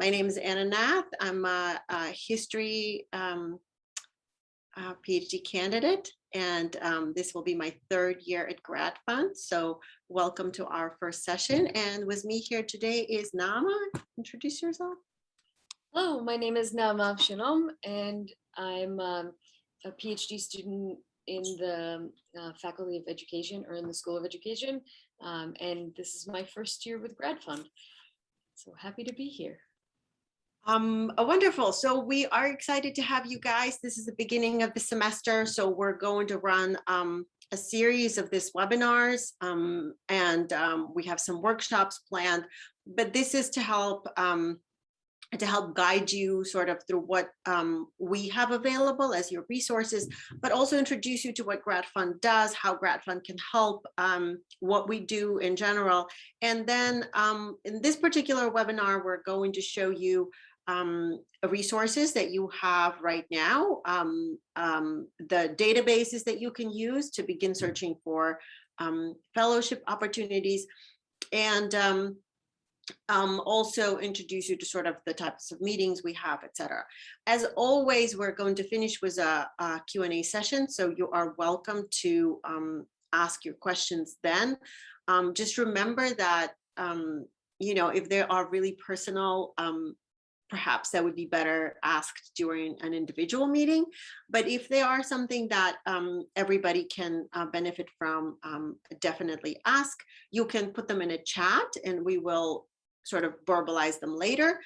My name is Anna Nath. I'm a history PhD candidate, and this will be my third year at GradFund. So welcome to our first session. And with me here today is Nama. Introduce yourself. Hello, my name is Nama Avshalom, and I'm a PhD student in the Faculty of Education, or in the School of Education, and this is my first year with GradFund. So happy to be here. Wonderful. So we are excited to have you guys. This is the beginning of the semester, so we're going to run a series of these webinars, and we have some workshops planned, but this is to help guide you sort of through what we have available as your resources, but also introduce you to what GradFund does, how GradFund can help, what we do in general. And then in this particular webinar, we're going to show you resources that you have right now, the databases that you can use to begin searching for fellowship opportunities, and also introduce you to sort of the types of meetings we have, etc. As always, we're going to finish with a Q&A session, so you are welcome to ask your questions then. Just remember that, you know, if there are really personal, perhaps that would be better asked during an individual meeting. But if they are something that everybody can benefit from, definitely ask. You can put them in a chat and we will sort of verbalize them later.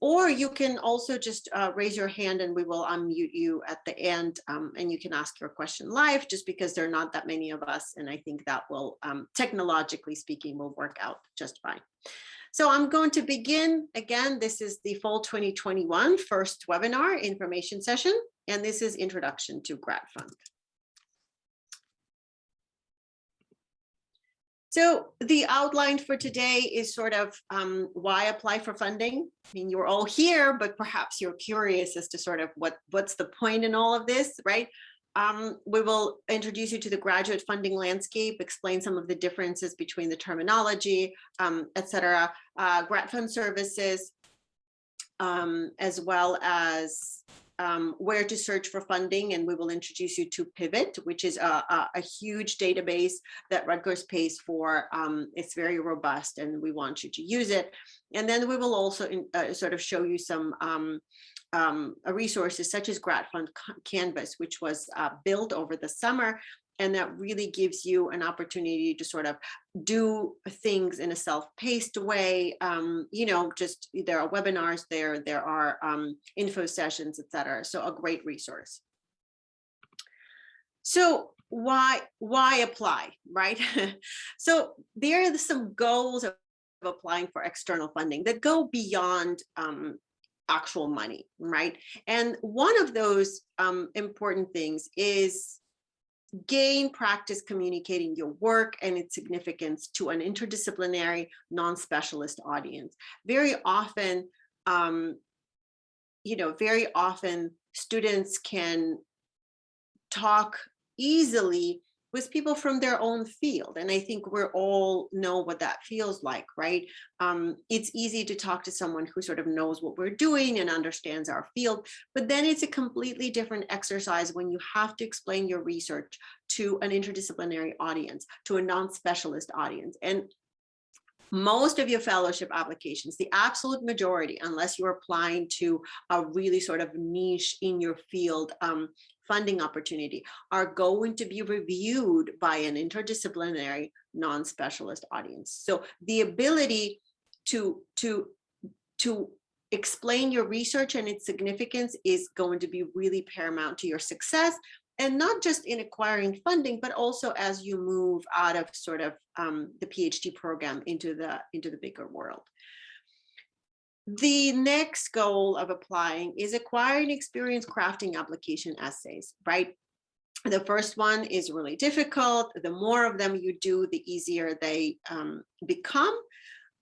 Or you can also just raise your hand and we will unmute you at the end, and you can ask your question live, just because there are not that many of us. And I think that will, technologically speaking, will work out just fine. So I'm going to begin. Again, this is the fall 2021 first webinar information session, and this is Introduction to GradFund. So the outline for today is sort of why apply for funding. I mean, you're all here, but perhaps you're curious as to sort of what's the point in all of this, right? We will introduce you to the graduate funding landscape, explain some of the differences between the terminology, etc. GradFund services, as well as where to search for funding, and we will introduce you to Pivot, which is a huge database that Rutgers pays for. It's very robust, and we want you to use it. And then we will also sort of show you some resources such as GradFund Canvas, which was built over the summer, and that really gives you an opportunity to sort of do things in a self-paced way. You know, just there are webinars there are info sessions, etc. So a great resource. So why apply, right? So there are some goals of applying for external funding that go beyond actual money, right? And one of those important things is gain practice communicating your work and its significance to an interdisciplinary, non-specialist audience. Very often, you know, very often students can talk easily with people from their own field. And I think we all know what that feels like, right? It's easy to talk to someone who sort of knows what we're doing and understands our field, but then it's a completely different exercise when you have to explain your research to an interdisciplinary audience, to a non-specialist audience. And most of your fellowship applications, the absolute majority, unless you're applying to a really sort of niche in your field funding opportunity, are going to be reviewed by an interdisciplinary non-specialist audience. So the ability to explain your research and its significance is going to be really paramount to your success, and not just in acquiring funding, but also as you move out of sort of the PhD program into the bigger world. The next goal of applying is acquiring experience crafting application essays, right? The first one is really difficult. The more of them you do, the easier they become.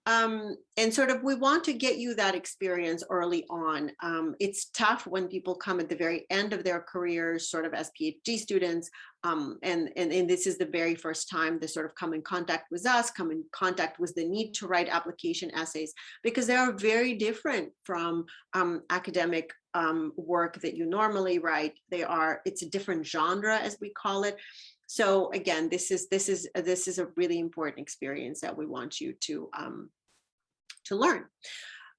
And sort of, we want to get you that experience early on. It's tough when people come at the very end of their careers, sort of as PhD students, and this is the very first time they sort of come in contact with us, come in contact with the need to write application essays, because they are very different from academic work that you normally write. It's a different genre, as we call it. So again, this is a really important experience that we want you to learn.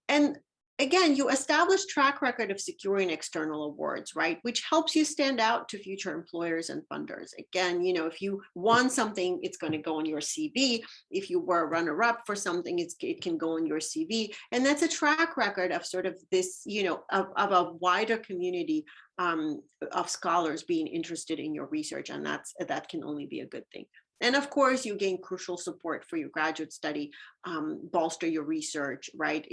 And again, you establish track record of securing external awards, right? Which helps you stand out to future employers and funders. Again, if you won something, it's going to go on your CV. If you were a runner-up for something, it can go on your CV. And that's a track record of sort of this, of a wider community of scholars being interested in your research. And that can only be a good thing. And of course, you gain crucial support for your graduate study, bolster your research, right?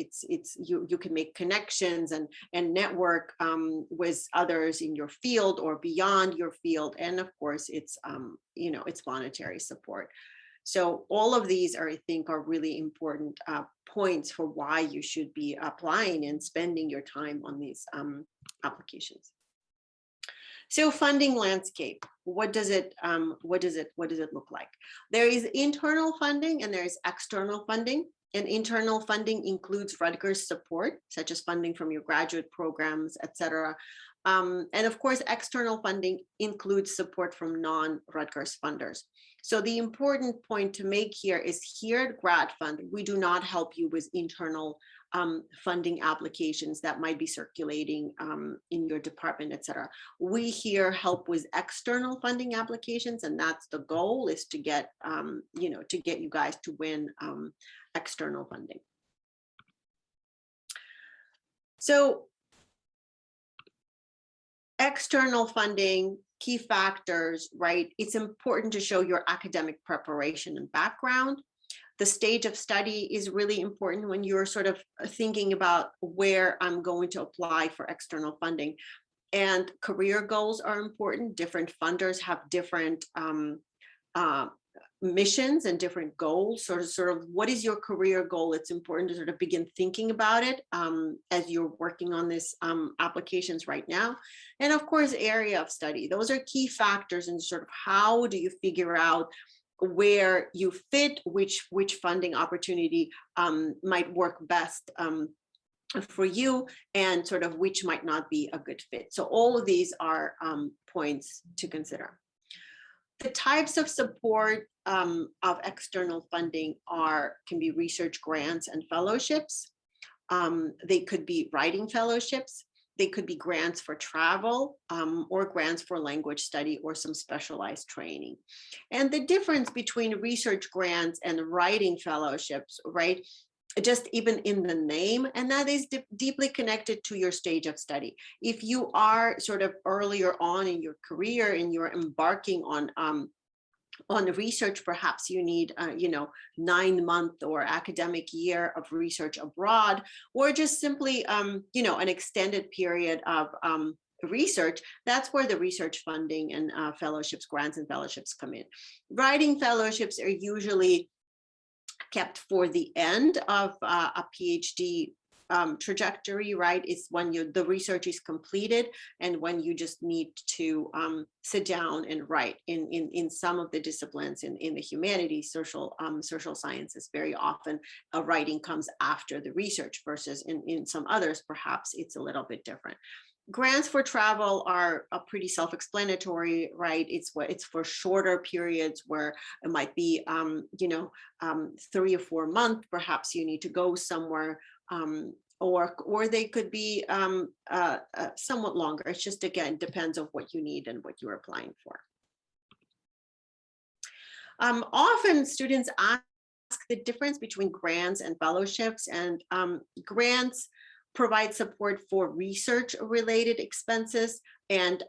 You can make connections and network with others in your field or beyond your field. And of course, it's monetary support. So all of these I think are really important points for why you should be applying and spending your time on these applications. So funding landscape, what does it look like? There is internal funding and there is external funding. And internal funding includes Rutgers support, such as funding from your graduate programs, et cetera. And of course, external funding includes support from non-Rutgers funders. So the important point to make here is, here at GradFund, we do not help you with internal funding applications that might be circulating in your department, et cetera. We here help with external funding applications, and that's the goal, is to get to get you guys to win external funding. So external funding, key factors, right? It's important to show your academic preparation and background. The stage of study is really important when you're sort of thinking about where I'm going to apply for external funding. And career goals are important. Different funders have different missions and different goals. Sort of what is your career goal? It's important to sort of begin thinking about it as you're working on this applications right now. And of course, area of study. Those are key factors in sort of how do you figure out where you fit, which funding opportunity might work best for you, and sort of which might not be a good fit. So all of these are points to consider. The types of support of external funding can be research grants and fellowships. They could be writing fellowships. They could be grants for travel or grants for language study or some specialized training. And the difference between research grants and writing fellowships, right? Just even in the name, and that is deeply connected to your stage of study. If you are sort of earlier on in your career and you're embarking on research, perhaps you need 9-month or academic year of research abroad, or just simply an extended period of research. That's where the research funding and fellowships, grants and fellowships come in. Writing fellowships are usually kept for the end of a PhD trajectory, right? It's when the research is completed and when you just need to sit down and write. In some of the disciplines, in the humanities, social sciences, very often writing comes after the research, versus in some others, perhaps it's a little bit different. Grants for travel are pretty self-explanatory, right? It's for shorter periods where it might be 3 or 4 months. Perhaps you need to go somewhere, or they could be somewhat longer. It's just, again, depends on what you need and what you're applying for. Often students ask the difference between grants and fellowships, and grants provide support for research-related expenses, and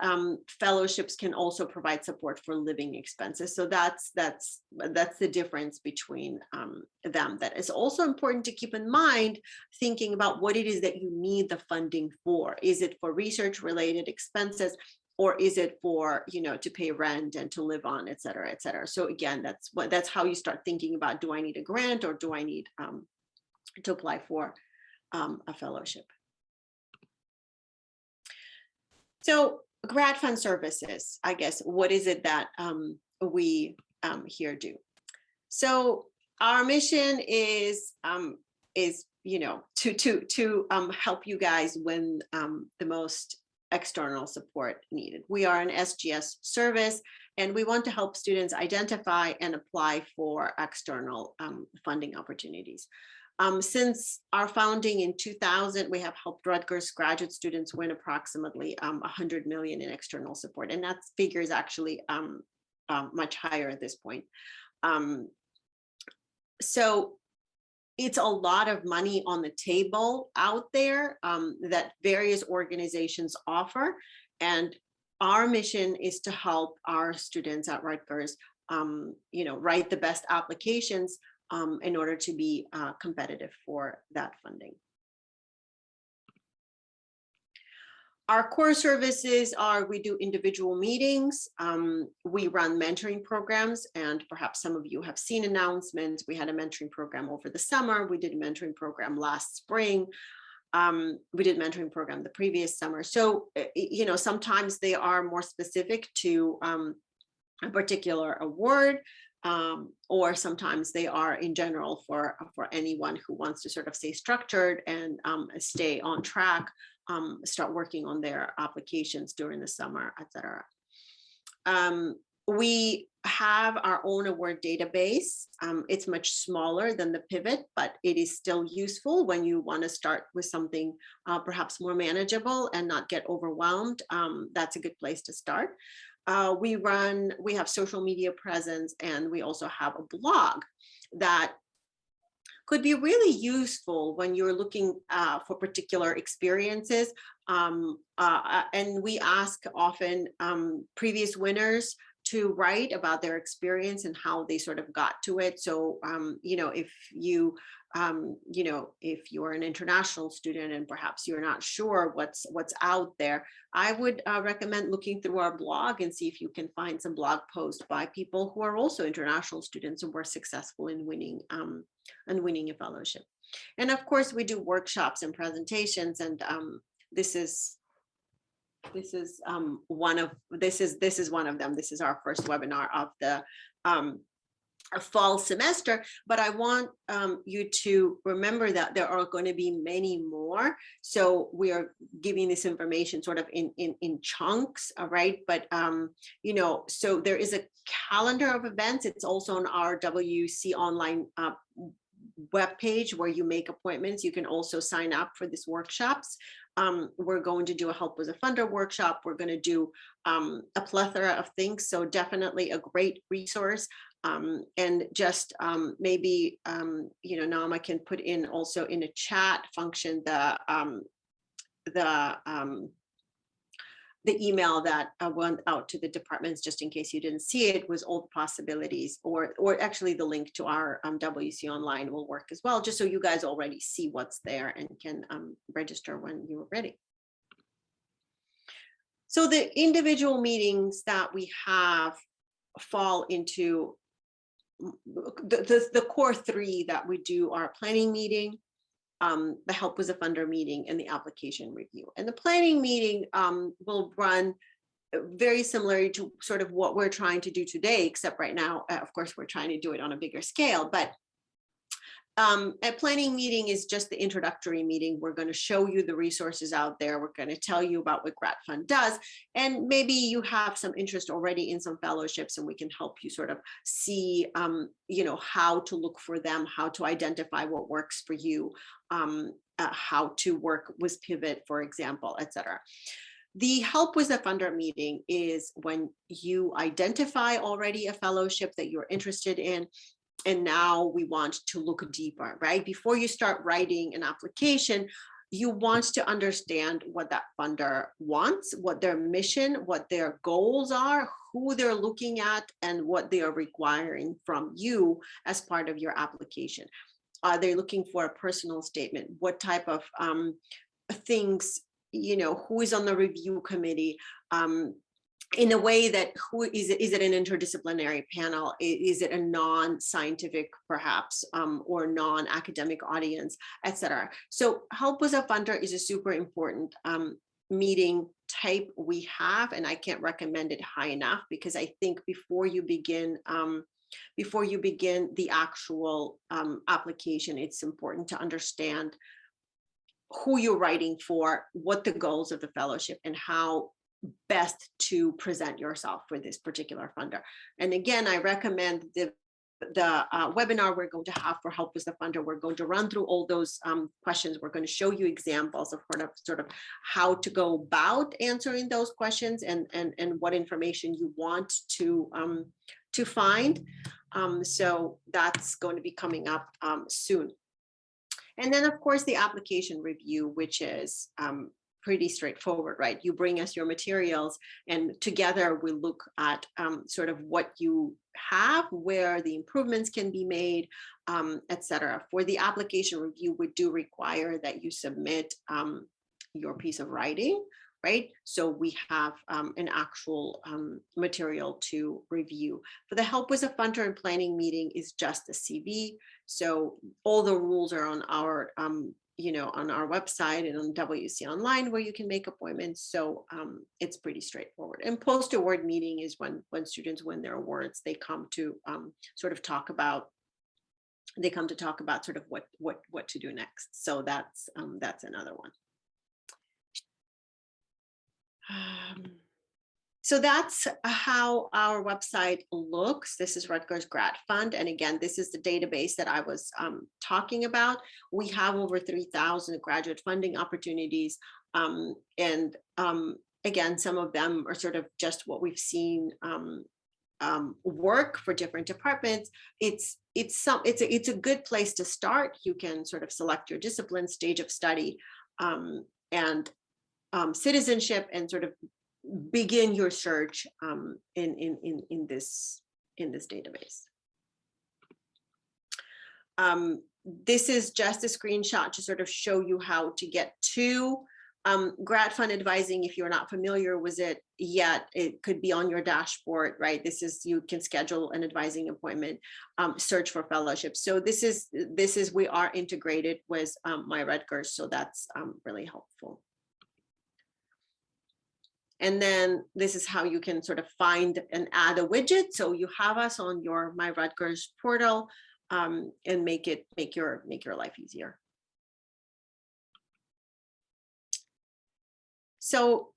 fellowships can also provide support for living expenses. So that's the difference between them. That is also important to keep in mind, thinking about what it is that you need the funding for. Is it for research-related expenses, or is it for to pay rent and to live on, et cetera, et cetera. So again, that's how you start thinking about, do I need a grant or do I need to apply for a fellowship. So GradFund services, I guess, what is it that we here do? So our mission is to help you guys when the most external support needed. We are an SGS service, and we want to help students identify and apply for external funding opportunities. Since our founding in 2000, we have helped Rutgers graduate students win approximately 100 million in external support, and that figure is actually much higher at this point. So it's a lot of money on the table out there that various organizations offer, and our mission is to help our students at Rutgers, write the best applications in order to be competitive for that funding. Our core services are, we do individual meetings, we run mentoring programs, and perhaps some of you have seen announcements. We had a mentoring program over the summer. We did a mentoring program last spring. We did a mentoring program the previous summer. So, sometimes they are more specific to a particular award, or sometimes they are in general for anyone who wants to sort of stay structured and stay on track, start working on their applications during the summer, etc. We have our own award database. It's much smaller than the Pivot, but it is still useful when you want to start with something perhaps more manageable and not get overwhelmed. That's a good place to start. We have social media presence, and we also have a blog that could be really useful when you're looking for particular experiences. And we ask often previous winners to write about their experience and how they sort of got to it. So, if you are an international student and perhaps you're not sure what's out there, I would recommend looking through our blog and see if you can find some blog posts by people who are also international students and were successful in winning a fellowship. And of course, we do workshops and presentations, and this is one of them. This is our first webinar of the fall semester, but I want you to remember that there are going to be many more. So we are giving this information sort of in chunks, right? But so there is a calendar of events. It's also on our WC online webpage where you make appointments. You can also sign up for these workshops. We're going to do a Help with a Funder workshop. We're going to do a plethora of things. So definitely a great resource. And just maybe, Nama can put in also in a chat function the email that went out to the departments, just in case you didn't see it, was all the possibilities, or actually the link to our WC online will work as well, just so you guys already see what's there and can register when you're ready. So the individual meetings that we have fall into the core three that we do: our planning meeting, the Help with a Funder meeting, and the application review. And the planning meeting will run very similar to sort of what we're trying to do today, except right now, of course, we're trying to do it on a bigger scale. But a planning meeting is just the introductory meeting. We're going to show you the resources out there. We're going to tell you about what GradFund does. And maybe you have some interest already in some fellowships, and we can help you sort of see, how to look for them, how to identify what works for you, how to work with Pivot, for example, etc. The Help with a Funder meeting is when you identify already a fellowship that you're interested in, and now we want to look deeper, right? Before you start writing an application, you want to understand what that funder wants, what their mission, what their goals are, who they're looking at, and what they are requiring from you as part of your application. Are they looking for a personal statement? What type of things, who is on the review committee? in a way that who is it an interdisciplinary panel? Is it a non-scientific perhaps or non-academic audience, etc. So help with a funder is a super important meeting type we have, and I can't recommend it high enough, because I think before you begin the actual application, it's important to understand who you're writing for, what the goals of the fellowship, and how best to present yourself for this particular funder. And again, I recommend the webinar we're going to have for Help with the Funder. We're going to run through all those questions. We're going to show you examples of sort of how to go about answering those questions, and what information you want to find. So that's going to be coming up soon. And then, of course, the application review, which is pretty straightforward, right? You bring us your materials, and together we look at sort of what you have, where the improvements can be made, etc. For the application review, we do require that you submit your piece of writing, right? So we have an actual material to review. For the Help with a Funder and planning meeting is just a CV. So all the rules are on our on our website and on WC Online, where you can make appointments. So it's pretty straightforward. And post-award meeting is when students win their awards, they come to sort of talk about sort of what to do next. So that's another one. So that's how our website looks. This is Rutgers GradFund. And again, this is the database that I was talking about. We have over 3,000 graduate funding opportunities. And again, some of them are sort of just what we've seen work for different departments. It's a good place to start. You can sort of select your discipline, stage of study, and citizenship, and sort of begin your search in this database. This is just a screenshot to sort of show you how to get to GradFund advising. If you're not familiar with it yet, it could be on your dashboard, right? This is, you can schedule an advising appointment, search for fellowships. So this is we are integrated with My Rutgers, so that's really helpful. And then this is how you can sort of find and add a widget. So you have us on your My Rutgers portal, and make your life easier. So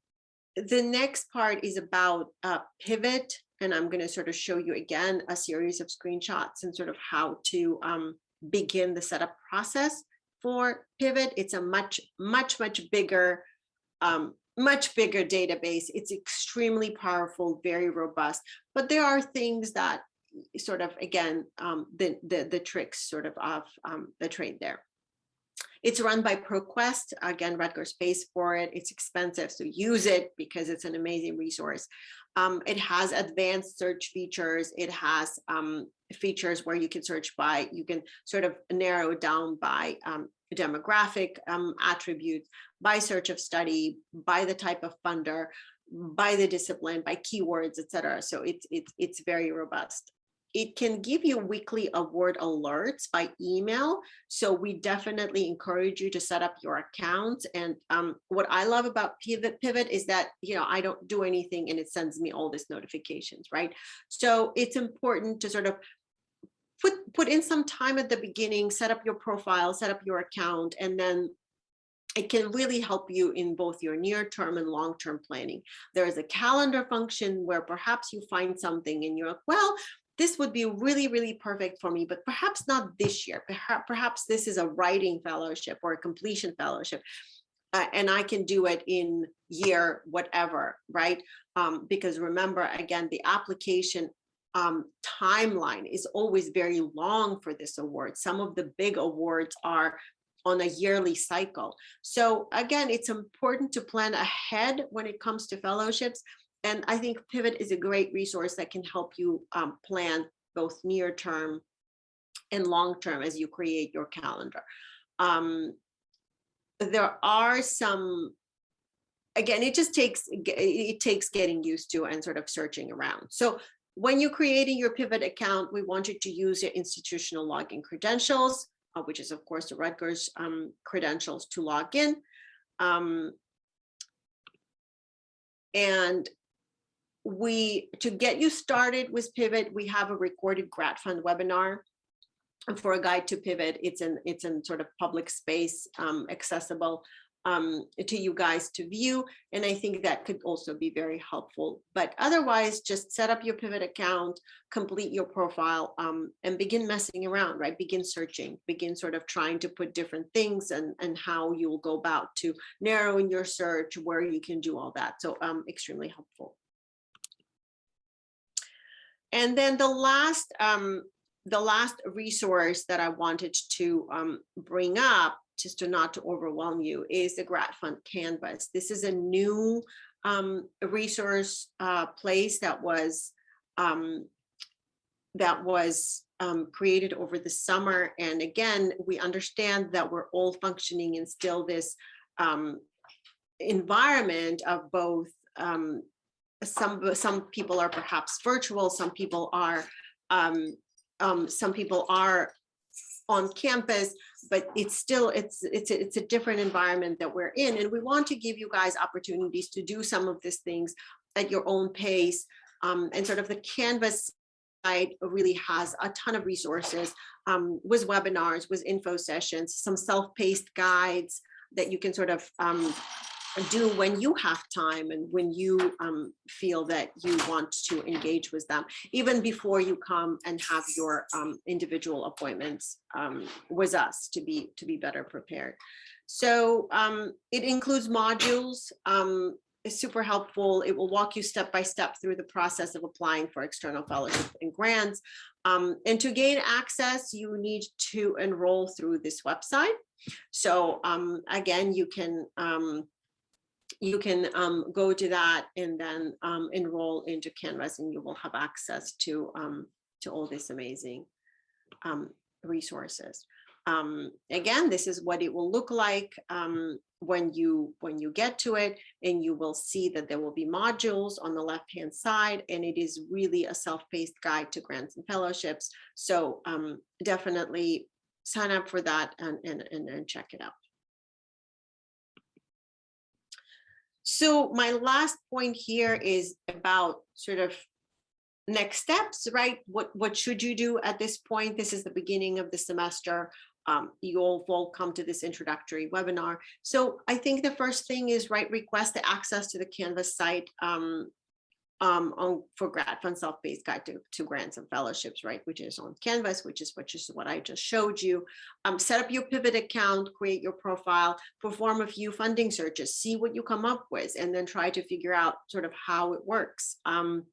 the next part is about Pivot, and I'm going to sort of show you again a series of screenshots and sort of how to begin the setup process for Pivot. It's a much bigger database. It's extremely powerful, very robust, but there are things that sort of, again, the tricks sort of the trade there. It's run by ProQuest. Again, Rutgers pays for it. It's expensive, so use it because it's an amazing resource. It has advanced search features. It has features where you can search by, you can sort of narrow down by demographic attributes, by search of study, by the type of funder, by the discipline, by keywords, etc. So it's very robust. It can give you weekly award alerts by email. So we definitely encourage you to set up your accounts. And what I love about Pivot is that, I don't do anything and it sends me all these notifications, right? So it's important to sort of put in some time at the beginning, set up your profile, set up your account, and then it can really help you in both your near-term and long-term planning. There is a calendar function where perhaps you find something and you're like, well, this would be really, really perfect for me, but perhaps not this year. Perhaps this is a writing fellowship or a completion fellowship, and I can do it in year whatever, right? Because remember, again, the application timeline is always very long for this award. Some of the big awards are on a yearly cycle. So again, it's important to plan ahead when it comes to fellowships. And I think Pivot is a great resource that can help you plan both near term and long term as you create your calendar. There are some again, it takes getting used to and sort of searching around. So when you're creating your Pivot account, we want you to use your institutional login credentials, which is of course the Rutgers credentials to log in. And to get you started with Pivot, we have a recorded GradFund webinar. And for a guide to Pivot, it's in sort of public space, accessible to you guys to view. And I think that could also be very helpful. But otherwise, just set up your Pivot account, complete your profile, and begin messing around, right? Begin searching, begin sort of trying to put different things and how you will go about to narrowing your search, where you can do all that. So extremely helpful. And then the last resource that I wanted to bring up, just to not to overwhelm you, is the GradFund Canvas. This is a new resource place that was created over the summer. And again, we understand that we're all functioning in still this environment of both. Some people are perhaps virtual, some people are on campus, but it's a different environment that we're in, and we want to give you guys opportunities to do some of these things at your own pace. And sort of the Canvas site really has a ton of resources, with webinars, with info sessions, some self-paced guides that you can sort of do when you have time and when you feel that you want to engage with them, even before you come and have your individual appointments with us to be better prepared. So it includes modules. It's super helpful. It will walk you step by step through the process of applying for external fellowship and grants. And to gain access, you need to enroll through this website. So again, you can go to that and then enroll into Canvas, and you will have access to all these amazing resources. Again, this is what it will look like when you get to it, and you will see that there will be modules on the left-hand side, and it is really a self-paced guide to grants and fellowships. So definitely sign up for that and check it out. So my last point here is about sort of next steps, right? What should you do at this point? This is the beginning of the semester. You all will come to this introductory webinar. So I think the first thing is, right, request the access to the Canvas site for GradFund self-paced guide to grants and fellowships, right, which is on Canvas, which is what I just showed you. Set up your Pivot account, create your profile, perform a few funding searches, see what you come up with, and then try to figure out sort of how it works. And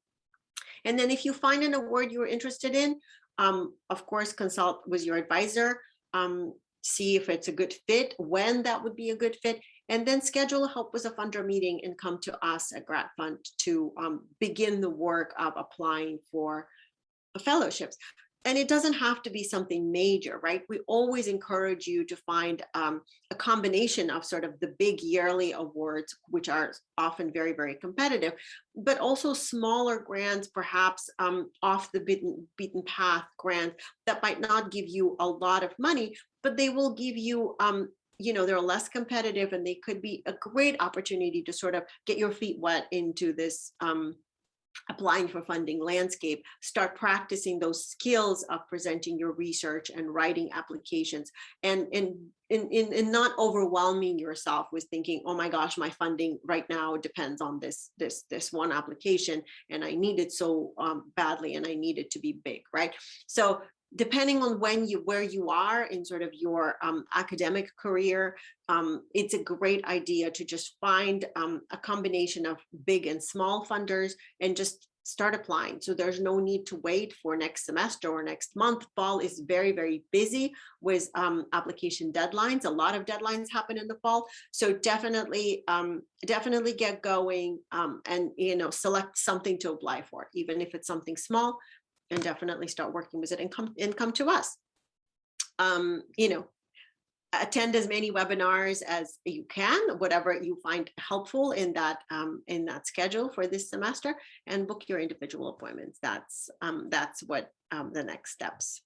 then if you find an award you're interested in, of course, consult with your advisor, see if it's a good fit, when that would be a good fit, and then schedule a help with a funder meeting and come to us at GradFund to begin the work of applying for fellowships. And it doesn't have to be something major, right? We always encourage you to find a combination of sort of the big yearly awards, which are often very, very competitive, but also smaller grants, perhaps off the beaten path grants that might not give you a lot of money, but they will give you, they're less competitive, and they could be a great opportunity to sort of get your feet wet into this applying for funding landscape, start practicing those skills of presenting your research and writing applications, and not overwhelming yourself with thinking, oh my gosh, my funding right now depends on this one application, and I need it so badly, and I need it to be big, right? So depending on where you are in sort of your academic career, it's a great idea to just find a combination of big and small funders and just start applying. So there's no need to wait for next semester or next month. Fall is very, very busy with application deadlines. A lot of deadlines happen in the fall. So definitely get going and select something to apply for, even if it's something small, and definitely start working with it and come to us. attend as many webinars as you can, whatever you find helpful in that schedule for this semester, and book your individual appointments. That's what the next steps.